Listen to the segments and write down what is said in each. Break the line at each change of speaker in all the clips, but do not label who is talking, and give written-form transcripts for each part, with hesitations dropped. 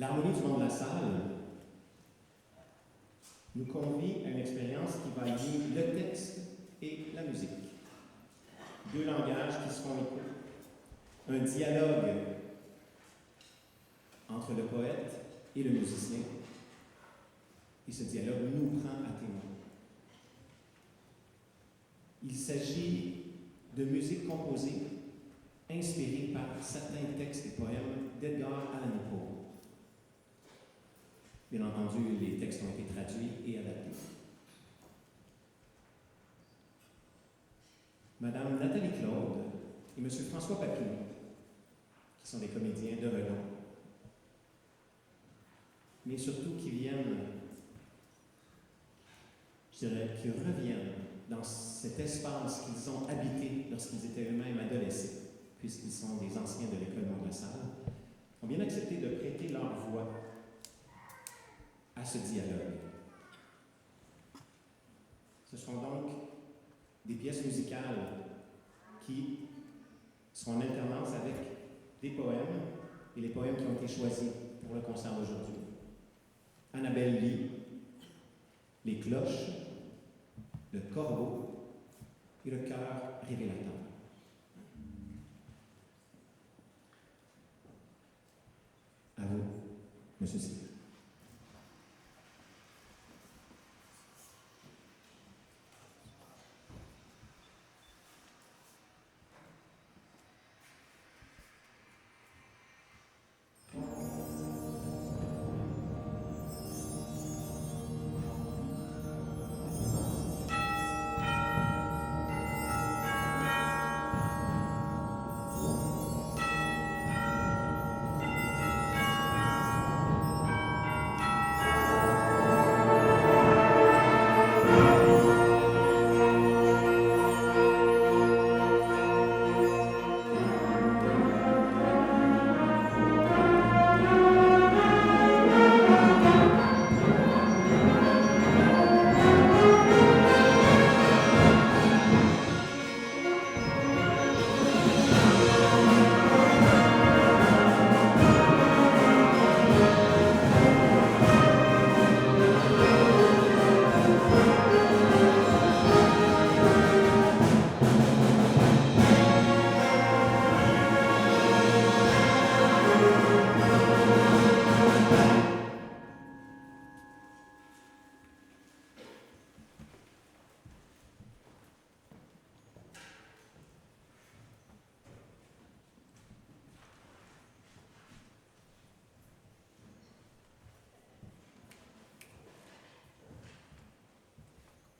L'harmonie du monde de la salle nous convie à une expérience qui va lier le texte et la musique. Deux langages qui se font écho. Un dialogue entre le poète et le musicien. Et ce dialogue nous prend à témoin. Il s'agit de musique composée, inspirée par certains textes et poèmes d'Edgar Allan Poe. Bien entendu, les textes ont été traduits et adaptés. Madame Nathalie Claude et Monsieur François Papineau, qui sont des comédiens de renom, mais surtout qui viennent, je dirais, qui reviennent dans cet espace qu'ils ont habité lorsqu'ils étaient eux-mêmes adolescents, puisqu'ils sont des anciens de l'école Mont-de-la-Salle, ont bien accepté de prêter leur voix à ce dialogue. Ce sont donc des pièces musicales qui seront en alternance avec des poèmes et les poèmes qui ont été choisis pour le concert d'aujourd'hui. Annabelle Lee, les cloches, le corbeau et le cœur révélateur. À vous, Monsieur Cyr.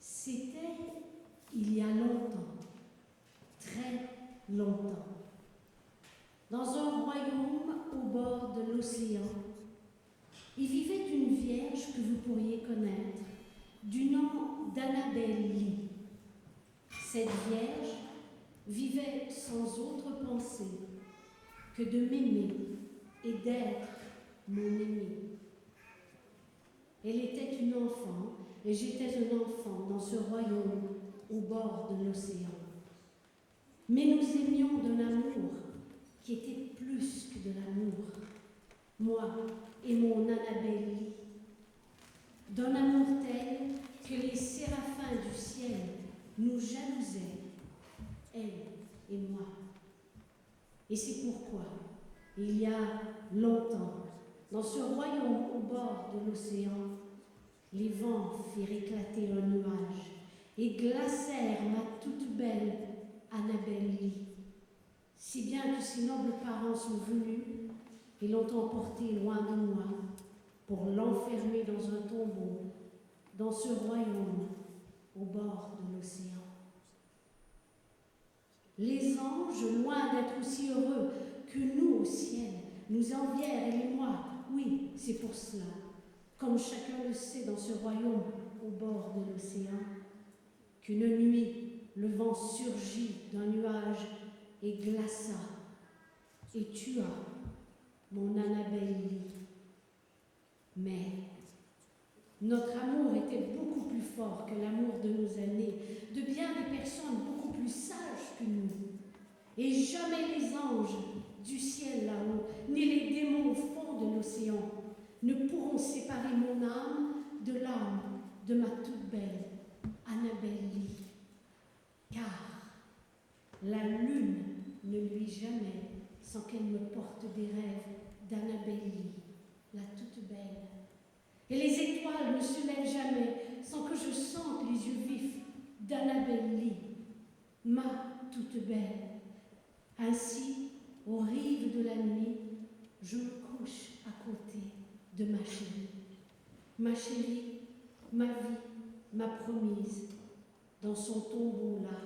C'était il y a longtemps, très longtemps, dans un royaume au bord de l'océan, il vivait une vierge que vous pourriez connaître, du nom d'Annabelle Lee. Cette vierge vivait sans autre pensée que de m'aimer et d'être mon aimé. Elle était une enfant et j'étais un enfant dans ce royaume au bord de l'océan. Mais nous aimions d'un amour qui était plus que de l'amour, moi et mon Annabelle Lee, d'un amour tel que les séraphins du ciel nous jalousaient, elle et moi. Et c'est pourquoi, il y a longtemps, dans ce royaume au bord de l'océan, les vents firent éclater un nuage et glacèrent ma toute belle Annabelle Lee, si bien que ses nobles parents sont venus et l'ont emportée loin de moi pour l'enfermer dans un tombeau dans ce royaume au bord de l'océan. Les anges, loin d'être aussi heureux que nous au ciel, nous envièrent, elle et moi. Oui, c'est pour cela, comme chacun le sait dans ce royaume au bord de l'océan, qu'une nuit, le vent surgit d'un nuage et glaça et tua mon Annabelle Lee. Mais notre amour était beaucoup plus fort que l'amour de nos aînés, de bien des personnes beaucoup plus sages que nous. Et jamais les anges du ciel là-haut, ni les démons au fond de l'océan ne pourront séparer mon âme de l'âme de ma toute belle Annabelle Lee. Car la lune ne luit jamais sans qu'elle me porte des rêves d'Annabelle Lee, la toute belle. Et les étoiles ne se lèvent jamais sans que je sente les yeux vifs d'Annabelle Lee, ma toute belle. Ainsi, aux rives de la nuit, je me couche à côté de ma chérie, ma vie, ma promise, dans son tombeau là,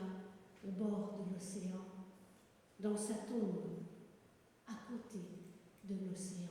au bord de l'océan, dans sa tombe, à côté de l'océan.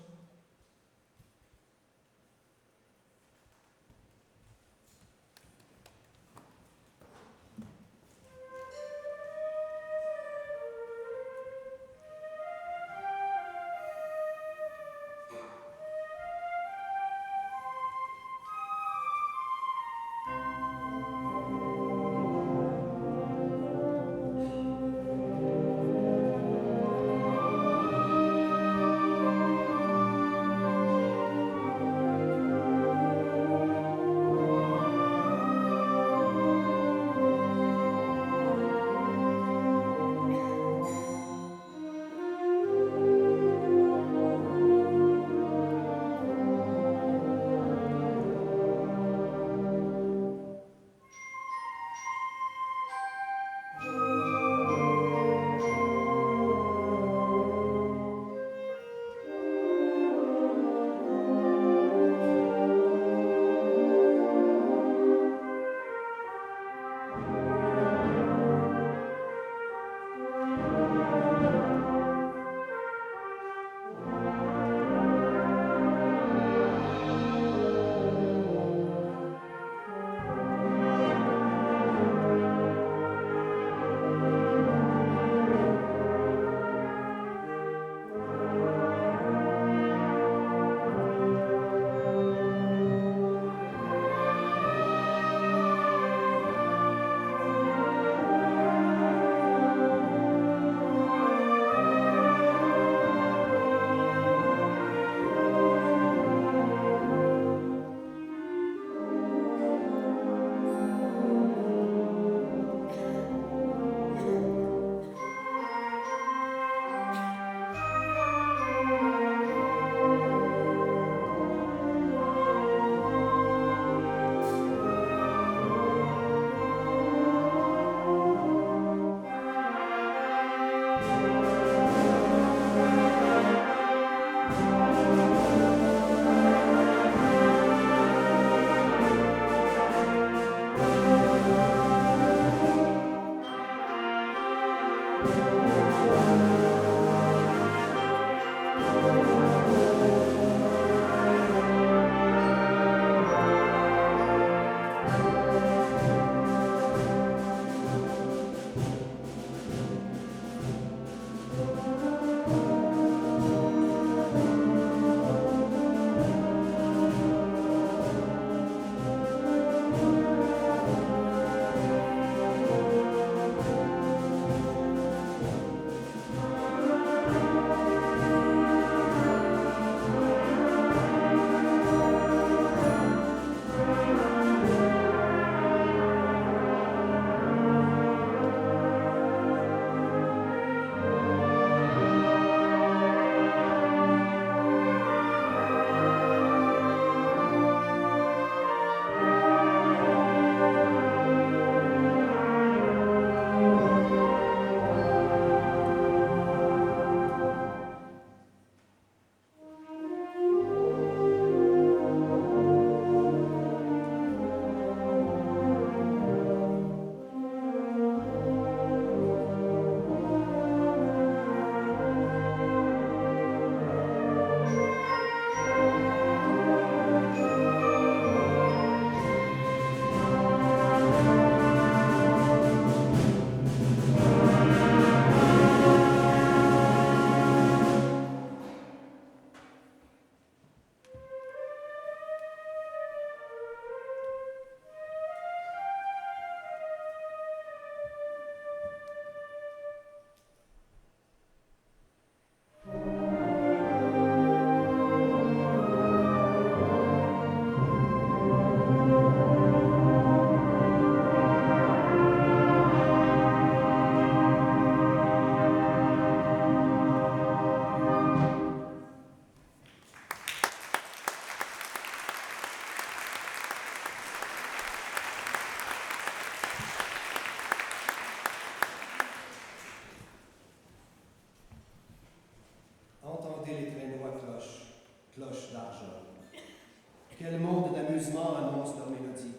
leur mélodie,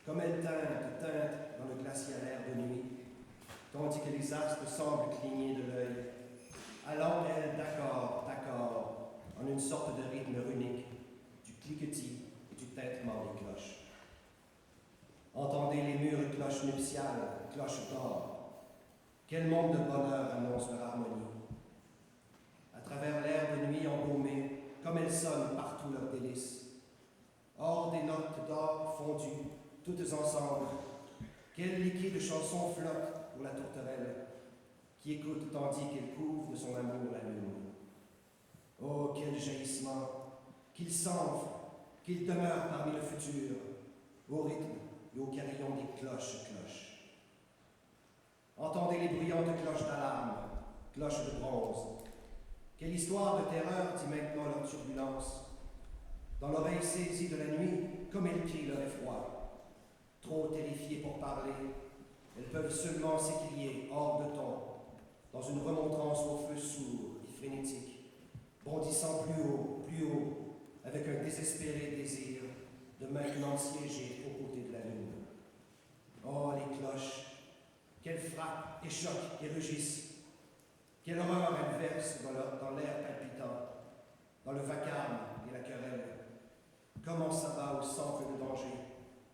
comme elles teintent dans le glacialaire de nuit, tandis que les astres semblent cligner de l'œil, allant elles d'accord, en une sorte de rythme runique, du cliquetis et du tintement des cloches. Entendez les mûres cloches nuptiales, cloches d'or. Quel monde de bonheur annonce leur harmonie. À travers l'air de nuit embaumé, comme elles sonnent partout leurs délices. Hors des notes d'or fondues, toutes ensemble, quel liquide chanson flotte pour la tourterelle, qui écoute tandis qu'elle couvre de son amour la lune. Oh, quel jaillissement, qu'il s'enfle, qu'il demeure parmi le futur, au rythme et au carillon des cloches. Entendez les bruyantes cloches d'alarme, cloches de bronze. Quelle histoire de terreur dit maintenant leur turbulence. Dans l'oreille saisie de la nuit, comme elles crient leur effroi. Trop terrifiées pour parler, elles peuvent seulement s'écrier hors de ton, dans une remontrance au feu sourd et frénétique, bondissant plus haut, avec un désespéré désir de maintenant siéger aux côtés de la lune. Oh, les cloches, qu'elles frappent et choquent et rugissent, quelle horreur elles versent dans l'air palpitant, dans le vacarme et la querelle. Comment s'abat au centre de danger,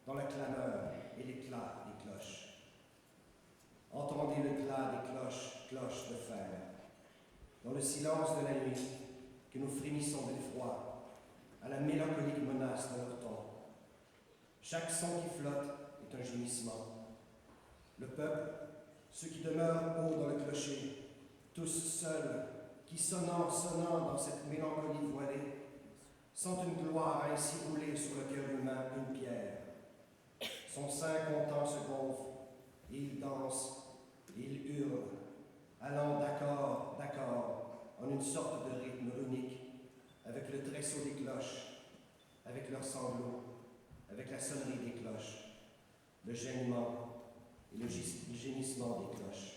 dans la clameur et l'éclat des cloches. Entendez le glas des cloches, cloches de fer. Dans le silence de la nuit, que nous frémissons d'effroi, à la mélancolique menace de leur ton. Chaque son qui flotte est un gémissement. Le peuple, ceux qui demeurent haut dans le clocher, tous seuls, qui sonnant dans cette mélancolie voilée, sentent une gloire ainsi rouler sur le cœur humain une pierre. Son sein content se gonfle, et il danse, et il hurle, allant d'accord, en une sorte de rythme unique, avec le tresseau des cloches, avec leurs sanglots, avec la sonnerie des cloches, le gênement et le gémissement des cloches.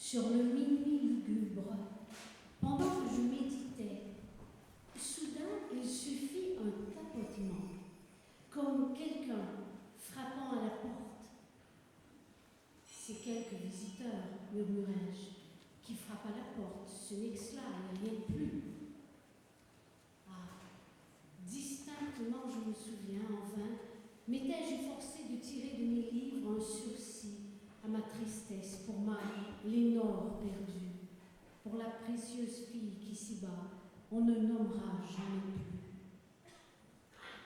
Sur le minuit lugubre, pendant que je méditais, soudain il suffit un tapotement, comme quelqu'un frappant à la porte. C'est quelques visiteurs, murmurai-je, qui frappent à la porte. Ce n'est que cela, il n'y a rien de plus. Ah, distinctement je me souviens, enfin, m'étais-je efforcé de tirer de mes livres un sursis à ma tristesse pour Lénore perdue, pour la précieuse fille qui s'y bat, on ne nommera jamais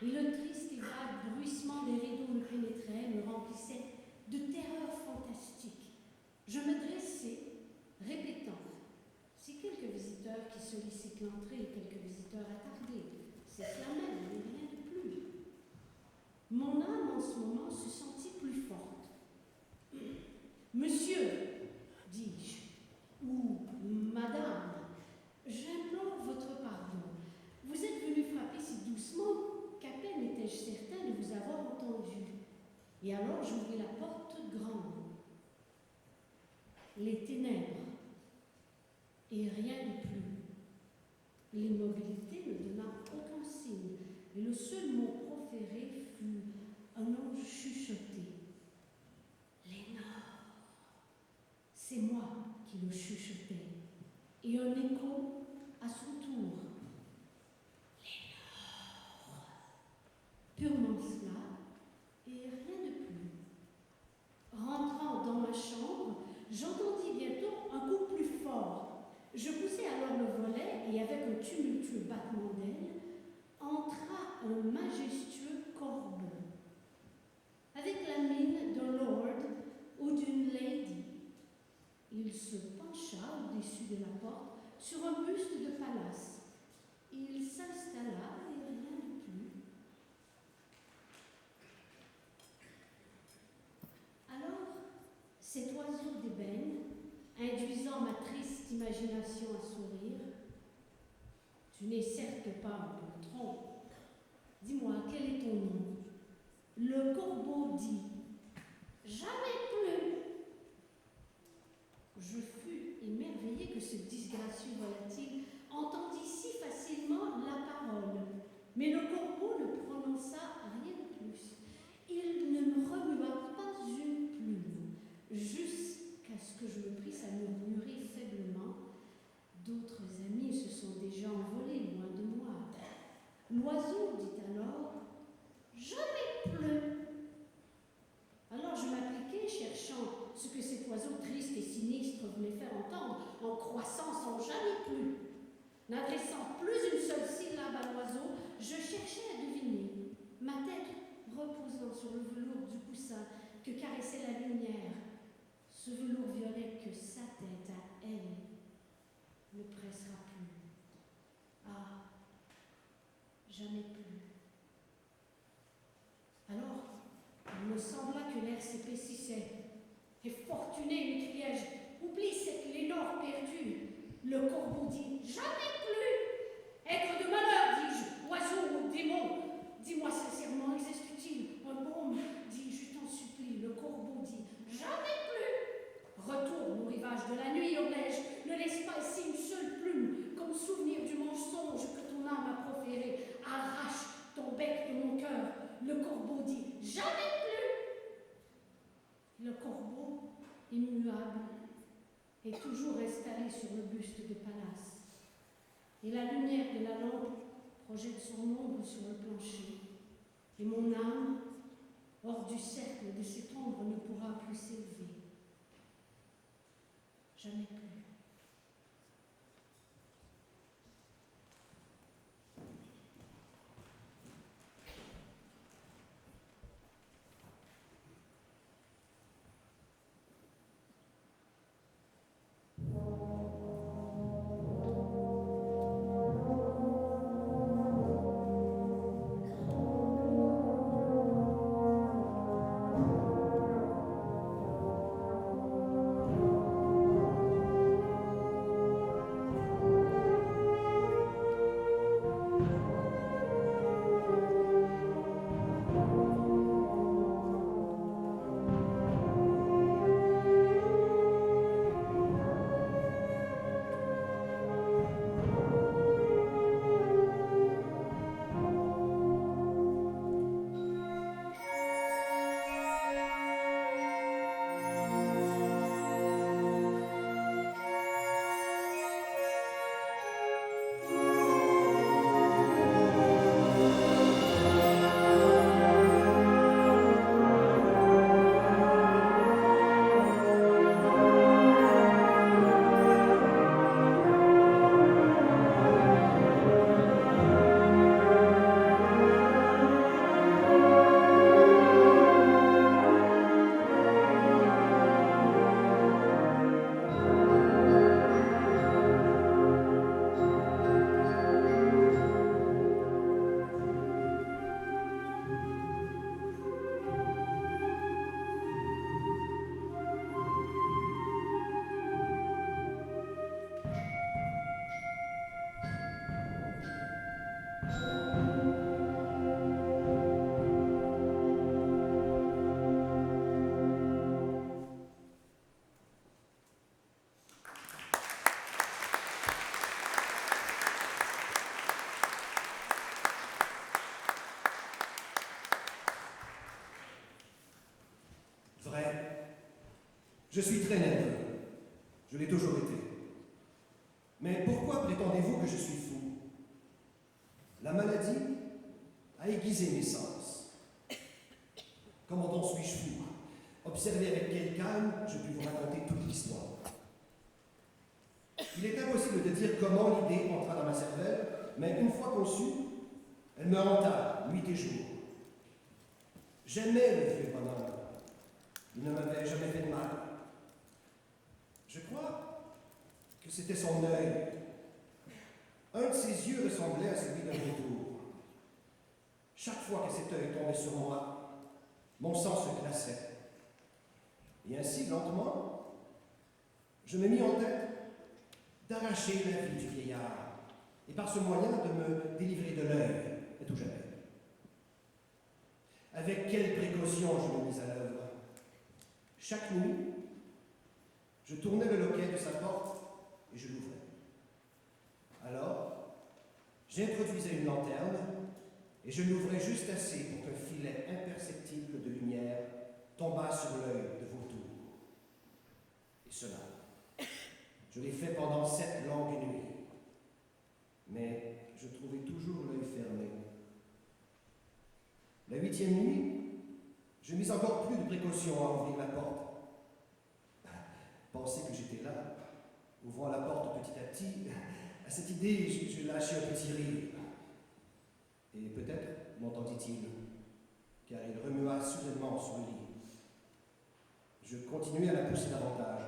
plus. Et le triste et vague bruissement des rideaux me pénétrait, me remplissait de terreur fantastique. Je me dressai, répétant, si quelques visiteurs qui sollicitent l'entrée, quelques visiteurs attardés, c'est cela même, mais rien de plus. Mon âme en ce moment se sentit plus forte. Monsieur, Madame, j'implore votre pardon. Vous êtes venue frapper si doucement qu'à peine étais-je certain de vous avoir entendu. Et alors j'ouvris la porte toute grande. Les ténèbres, et rien de plus. L'immobilité ne donna aucun signe, et le seul mot proféré fut un nom chuchoté. Lénore. C'est moi qui le chuchotais, et un écho à son tour. Lénore. Purement cela, et rien de plus. Rentrant dans ma chambre, j'entendis bientôt un coup plus fort. Je poussai alors le volet et avec un tumultueux battement d'ailes, entra un majestueux corbeau, avec la mine d'un lord ou d'une lady. Il se pencha au-dessus de la porte sur un buste de Pallas. Il s'installa et rien de plus. Alors, cet oiseau d'ébène, induisant ma triste imagination à sourire, « Tu n'es certes pas un poltron. Dis-moi, quel est ton nom ?» Le corbeau dit, « Jamais plus. » Je fus émerveillé que ce disgracieux volatile entendit si facilement la parole, mais le corbeau ne prononça rien de plus. Il ne me remua pas une plume, jusqu'à ce que je me prisse à murmurer faiblement. D'autres amis se sont déjà envolés loin de moi. L'oiseau dit alors, « Jamais plus. » Alors je m'appliquai, cherchant ce que cet oiseau triste et sinistre voulait faire entendre, en croissant sans jamais plus. N'adressant plus une seule syllabe à l'oiseau, je cherchais à deviner, ma tête reposant sur le velours du coussin que caressait la lumière, ce velours violet que sa tête à elle ne pressera plus. Ah, jamais plus. Alors, il me sembla que l'air s'épaississait. Et fortuné, m'écriai-je, oublie cette Lénore perdue. Le corbeau dit, jamais plus. Être de malheur, dis-je, oiseau ou démon. Dis-moi sincèrement, existe-t-il un baume? Dis-je, je t'en supplie. Le corbeau dit, jamais plus. Retourne au rivage de la nuit, neige. Ne laisse pas ici une seule plume, comme souvenir du mensonge que ton âme a proféré. Arrache ton bec de mon cœur. Le corbeau dit, jamais plus. Le corbeau, immuable, est toujours installé sur le buste de Pallas. Et la lumière de la lampe projette son ombre sur le plancher. Et mon âme, hors du cercle de cette ombre, ne pourra plus s'élever. Jamais plus.
Je suis très nerveux. Je l'ai toujours été. Mais pourquoi prétendez-vous que je suis fou? La maladie a aiguisé mes sens. Comment donc suis-je fou? Observez avec quel calme je puis vous raconter toute l'histoire. Il est impossible de dire comment l'idée entra dans ma cervelle, mais une fois conçue, elle me hanta nuit et jour. J'aimais le vieux bonhomme. Il ne m'avait jamais fait de mal. Je crois que c'était son œil. Un de ses yeux ressemblait à celui d'un vautour. Chaque fois que cet œil tombait sur moi, mon sang se glaçait. Et ainsi, lentement, je me mis en tête d'arracher la vie du vieillard, et par ce moyen de me délivrer de l'œil, à tout jamais. Avec quelle précaution je me mis à l'œuvre. Chaque nuit, je tournais le loquet de sa porte et je l'ouvrais. Alors, j'introduisais une lanterne et je l'ouvrais juste assez pour qu'un filet imperceptible de lumière tombât sur l'œil de vautour. Et cela, je l'ai fait pendant 7 longues nuits. Mais je trouvais toujours l'œil fermé. La 8e nuit, je mis encore plus de précautions à ouvrir la porte. Penser que j'étais là, ouvrant la porte petit à petit, à cette idée, je lâchai un petit rire. Et peut-être m'entendit-il, car il remua soudainement sur le lit. Je continuai à la pousser davantage.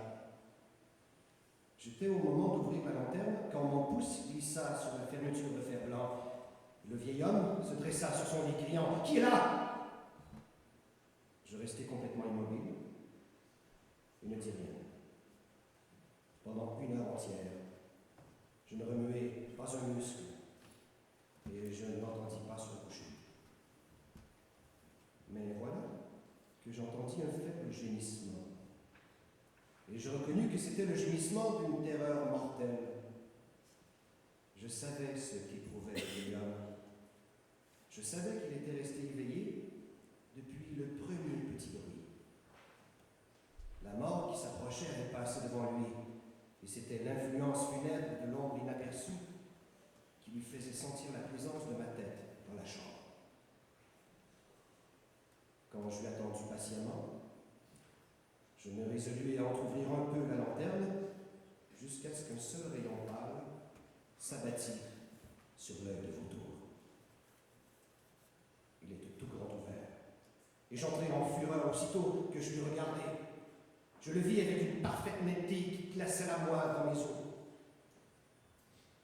J'étais au moment d'ouvrir ma lanterne quand mon pouce glissa sur la fermeture de fer blanc. Le vieil homme se dressa sur son lit, criant « Qui est là ?» Je restai complètement immobile et ne dis rien. Pendant 1 heure entière, je ne remuai pas un muscle et je n'entendis pas se coucher. Mais voilà que j'entendis un faible gémissement. Et je reconnus que c'était le gémissement d'une terreur mortelle. Je savais ce qu'éprouvait le vieil homme. Je savais qu'il était resté éveillé depuis le premier petit bruit. La mort qui s'approchait avait passé devant lui, et c'était l'influence funèbre de l'ombre inaperçue qui lui faisait sentir la présence de ma tête dans la chambre. Quand je l'ai attendu patiemment, je me résolus à entrouvrir un peu la lanterne jusqu'à ce qu'un seul rayon pâle s'abattît sur l'œil de vautour. Il était tout grand ouvert, et j'entrai en fureur aussitôt que je lui regardai. Je le vis avec une parfaite netteté qui glaçait la moelle dans mes os.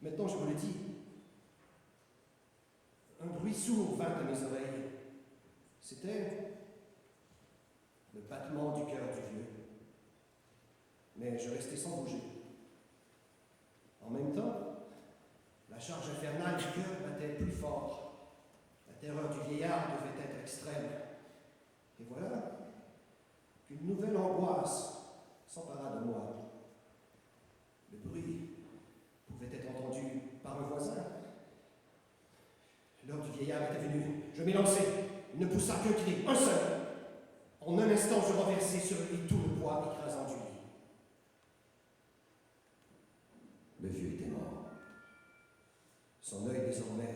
Maintenant, je vous le dis, un bruit sourd vint à mes oreilles. C'était le battement du cœur du vieux. Mais je restai sans bouger. En même temps, la charge infernale du cœur battait plus fort. La terreur du vieillard devait être extrême. Et voilà qu'une nouvelle angoisse s'empara de moi. Le bruit pouvait être entendu par un voisin. L'heure du vieillard était venue. Je m'élançai. Il ne poussa qu'un cri, un seul. En un instant, je renversai sur lui tout le poids écrasant du lit. Le vieux était mort. Son œil désormais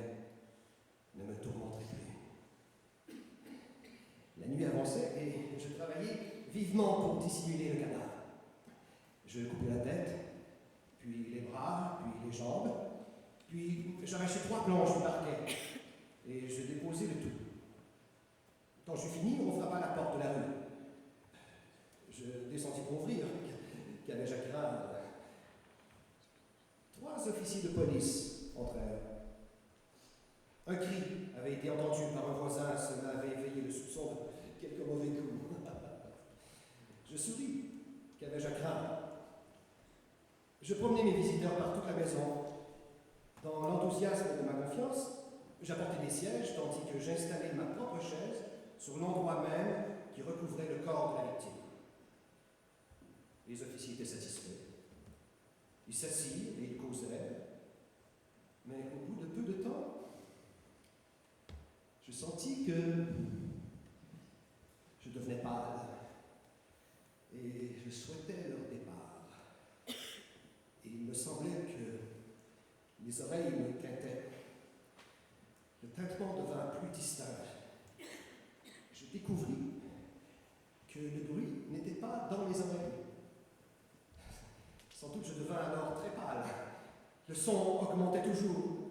ne me tourmentait plus. La nuit avançait et je travaillais vivement pour dissimuler le cadavre. Je coupais la tête, puis les bras, puis les jambes, puis j'arrachais 3 planches du parquet et je déposais le tout. Quand j'eus fini, on frappa à la porte de la rue. Je descendis pour ouvrir, qu'avais Jacques Grave. 3 officiers de police entrèrent. Un cri avait été entendu par un voisin, cela avait éveillé le soupçon de quelques mauvais coups. Je souris, qu'avais Jacques Grave. Je promenais mes visiteurs par toute la maison. Dans l'enthousiasme de ma confiance, j'apportais des sièges tandis que j'installais ma propre chaise sur l'endroit même qui recouvrait le corps de la victime. Les officiers étaient satisfaits. Ils s'assirent et ils causèrent. Mais au bout de peu de temps, je sentis que je devenais pâle. Et je souhaitaient leur départ. Et il me semblait que mes oreilles me tintaient. Le tintement devint plus distinct. Je découvris que le bruit n'était pas dans mes oreilles. Sans doute je devins alors très pâle. Le son augmentait toujours.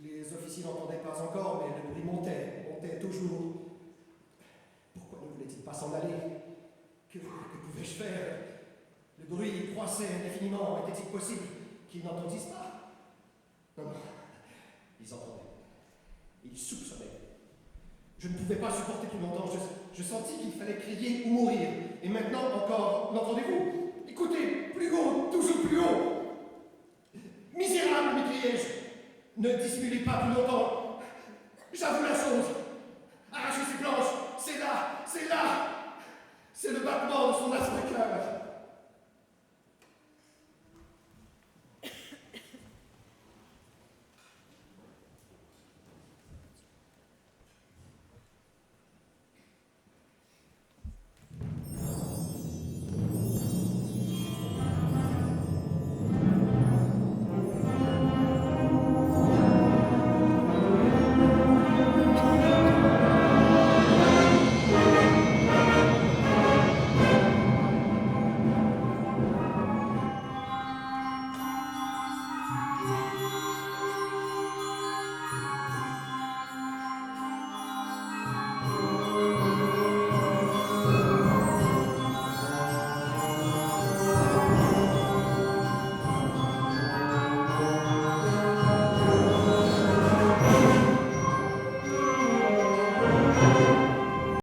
Les officiers n'entendaient pas encore, mais le bruit montait toujours. Pourquoi ne voulait-il pas s'en aller? Que pouvais-je faire? Le bruit croissait indéfiniment. Était-il possible qu'ils n'entendissent pas? Non, ils entendaient. Ils soupçonnaient. Je ne pouvais pas supporter plus longtemps. Je sentis qu'il fallait crier ou mourir. Et maintenant encore, l'entendez-vous? Écoutez, plus haut, toujours plus haut. Misérable, m'écriai-je. Ne dissimulez pas plus longtemps. J'avoue la chose. Arrachez ces planches. C'est là. C'est le battement de son astre cœur.